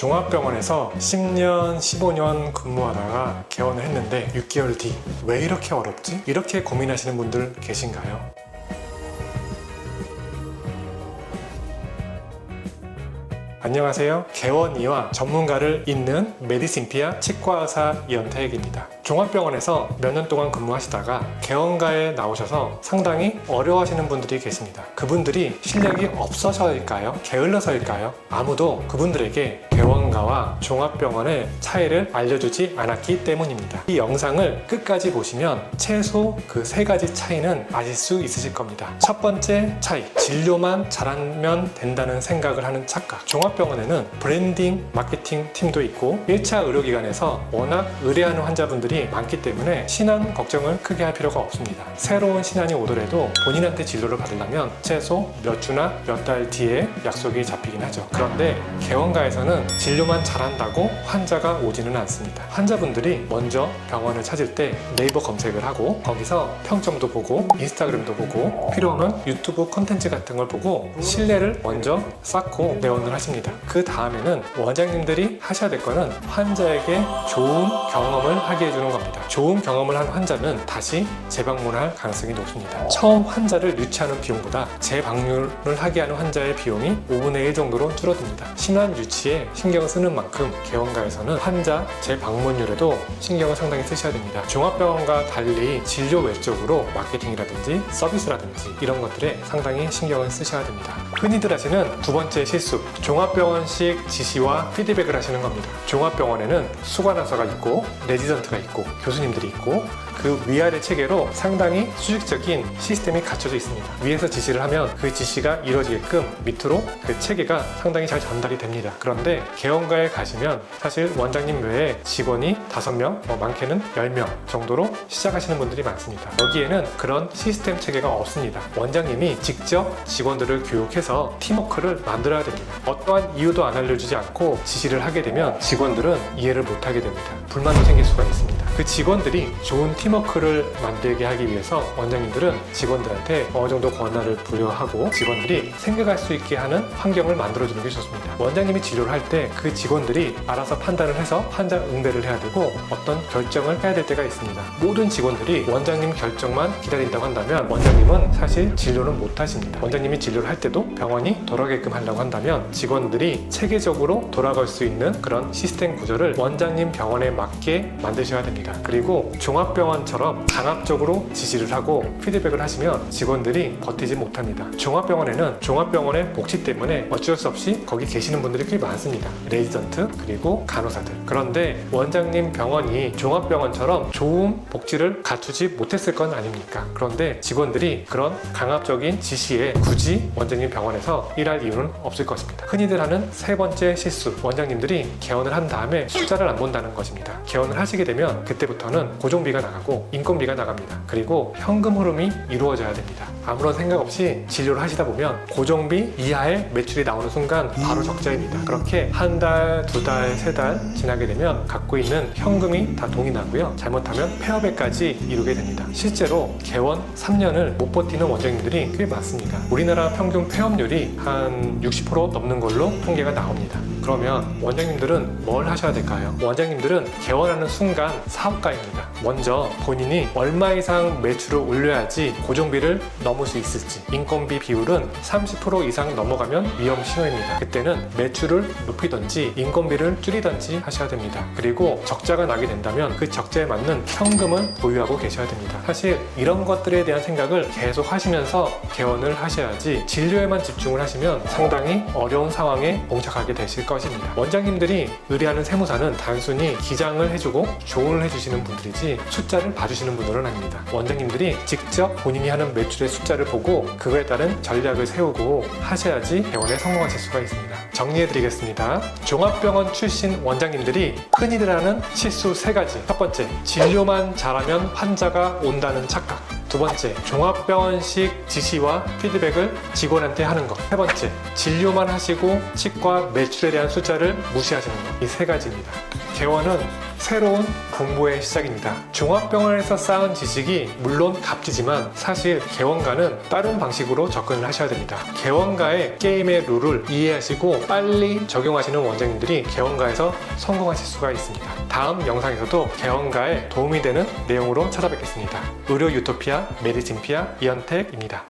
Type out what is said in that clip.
종합병원에서 10년, 15년 근무하다가 개원을 했는데 6개월 뒤 왜 이렇게 어렵지? 이렇게 고민하시는 분들 계신가요? 안녕하세요. 개원이와 전문가를 잇는 메디심피아 치과의사 이현택입니다. 종합병원에서 몇 년 동안 근무하시다가 개원가에 나오셔서 상당히 어려워하시는 분들이 계십니다. 그분들이 실력이 없어서일까요? 게을러서일까요? 아무도 그분들에게 개원가와 종합병원의 차이를 알려주지 않았기 때문입니다. 이 영상을 끝까지 보시면 최소 그 세 가지 차이는 아실 수 있으실 겁니다. 첫 번째 차이, 진료만 잘하면 된다는 생각을 하는 착각. 종합병원에는 브랜딩, 마케팅 팀도 있고 1차 의료기관에서 워낙 의뢰하는 환자분들이 많기 때문에 신안 걱정을 크게 할 필요가 없습니다. 새로운 신안이 오더라도 본인한테 진료를 받으려면 최소 몇 주나 몇 달 뒤에 약속이 잡히긴 하죠. 그런데 개원가에서는 진료만 잘한다고 환자가 오지는 않습니다. 환자분들이 먼저 병원을 찾을 때 네이버 검색을 하고 거기서 평점도 보고 인스타그램도 보고 필요하면 유튜브 콘텐츠 같은 걸 보고 신뢰를 먼저 쌓고 내원을 하십니다. 그 다음에는 원장님들이 하셔야 될 거는 환자에게 좋은 경험을 하게 해주는 겁니다. 좋은 경험을 한 환자는 다시 재방문할 가능성이 높습니다. 처음 환자를 유치하는 비용보다 재방문을 하게 하는 환자의 비용이 5분의 1 정도로 줄어듭니다. 신안 유치에 신경을 쓰는 만큼 개원가에서는 환자 재방문율에도 신경을 상당히 쓰셔야 됩니다. 종합병원과 달리 진료 외적으로 마케팅이라든지 서비스라든지 이런 것들에 상당히 신경을 쓰셔야 됩니다. 흔히들 하시는 두 번째 실수, 종합병원식 지시와 피드백을 하시는 겁니다. 종합병원에는 수관하사가 있고 레지던트가 있고 교수님들이 있고 그 위아래 체계로 상당히 수직적인 시스템이 갖춰져 있습니다. 위에서 지시를 하면 그 지시가 이루어지게끔 밑으로 그 체계가 상당히 잘 전달이 됩니다. 그런데 개원가에 가시면 사실 원장님 외에 직원이 5명, 많게는 10명 정도로 시작하시는 분들이 많습니다. 여기에는 그런 시스템 체계가 없습니다. 원장님이 직접 직원들을 교육해서 팀워크를 만들어야 됩니다. 어떠한 이유도 안 알려주지 않고 지시를 하게 되면 직원들은 이해를 못하게 됩니다. 불만도 생길 수가 있습니다. 그 직원들이 좋은 팀워크를 만들게 하기 위해서 원장님들은 직원들한테 어느 정도 권한을 부여하고 직원들이 생각할 수 있게 하는 환경을 만들어주는 게 좋습니다. 원장님이 진료를 할 때 그 직원들이 알아서 판단을 해서 환자 응대를 해야 되고 어떤 결정을 해야 될 때가 있습니다. 모든 직원들이 원장님 결정만 기다린다고 한다면 원장님은 사실 진료를 못 하십니다. 원장님이 진료를 할 때도 병원이 돌아가게끔 하려고 한다면 직원들이 체계적으로 돌아갈 수 있는 그런 시스템 구조를 원장님 병원에 맞게 만드셔야 됩니다. 그리고 종합병원처럼 강압적으로 지시를 하고 피드백을 하시면 직원들이 버티지 못합니다. 종합병원에는 종합병원의 복지 때문에 어쩔 수 없이 거기 계시는 분들이 꽤 많습니다. 레지던트 그리고 간호사들. 그런데 원장님 병원이 종합병원처럼 좋은 복지를 갖추지 못했을 건 아닙니까? 그런데 직원들이 그런 강압적인 지시에 굳이 원장님 병원에서 일할 이유는 없을 것입니다. 흔히들 하는 세 번째 실수, 원장님들이 개원을 한 다음에 숫자를 안 본다는 것입니다. 개원을 하시게 되면 그때부터는 고정비가 나가고 인건비가 나갑니다. 그리고 현금 흐름이 이루어져야 됩니다. 아무런 생각 없이 진료를 하시다 보면 고정비 이하의 매출이 나오는 순간 바로 적자입니다. 그렇게 한 달, 두 달, 세 달 지나게 되면 갖고 있는 현금이 다 동이 나고요. 잘못하면 폐업에까지 이르게 됩니다. 실제로 개원 3년을 못 버티는 원장님들이 꽤 많습니다. 우리나라 평균 폐업률이 한 60% 넘는 걸로 통계가 나옵니다. 그러면 원장님들은 뭘 하셔야 될까요? 원장님들은 개원하는 순간 사업가입니다. 먼저 본인이 얼마 이상 매출을 올려야지 고정비를 넘을 수 있을지, 인건비 비율은 30% 이상 넘어가면 위험 신호입니다. 그때는 매출을 높이든지 인건비를 줄이든지 하셔야 됩니다. 그리고 적자가 나게 된다면 그 적자에 맞는 현금을 보유하고 계셔야 됩니다. 사실 이런 것들에 대한 생각을 계속 하시면서 개원을 하셔야지 진료에만 집중을 하시면 상당히 어려운 상황에 봉착하게 되실 것입니다. 원장님들이 의뢰하는 세무사는 단순히 기장을 해주고 조언을 해주시는 분들이지 숫자를 봐주시는 분들은 아닙니다. 원장님들이 직접 본인이 하는 매출의 숫자를 보고 그거에 따른 전략을 세우고 하셔야지 개원에 성공하실 수가 있습니다. 정리해드리겠습니다. 종합병원 출신 원장님들이 흔히들 하는 실수 3가지. 첫 번째, 진료만 잘하면 환자가 온다는 착각. 두 번째, 종합병원식 지시와 피드백을 직원한테 하는 것. 세 번째, 진료만 하시고 치과 매출에 대한 숫자를 무시하시는 것. 이 세 가지입니다. 개원은 새로운 공부의 시작입니다. 종합병원에서 쌓은 지식이 물론 값지지만 사실 개원가는 다른 방식으로 접근을 하셔야 됩니다. 개원가의 게임의 룰을 이해하시고 빨리 적용하시는 원장님들이 개원가에서 성공하실 수가 있습니다. 다음 영상에서도 개원가에 도움이 되는 내용으로 찾아뵙겠습니다. 의료 유토피아 메디심피아 이현택입니다.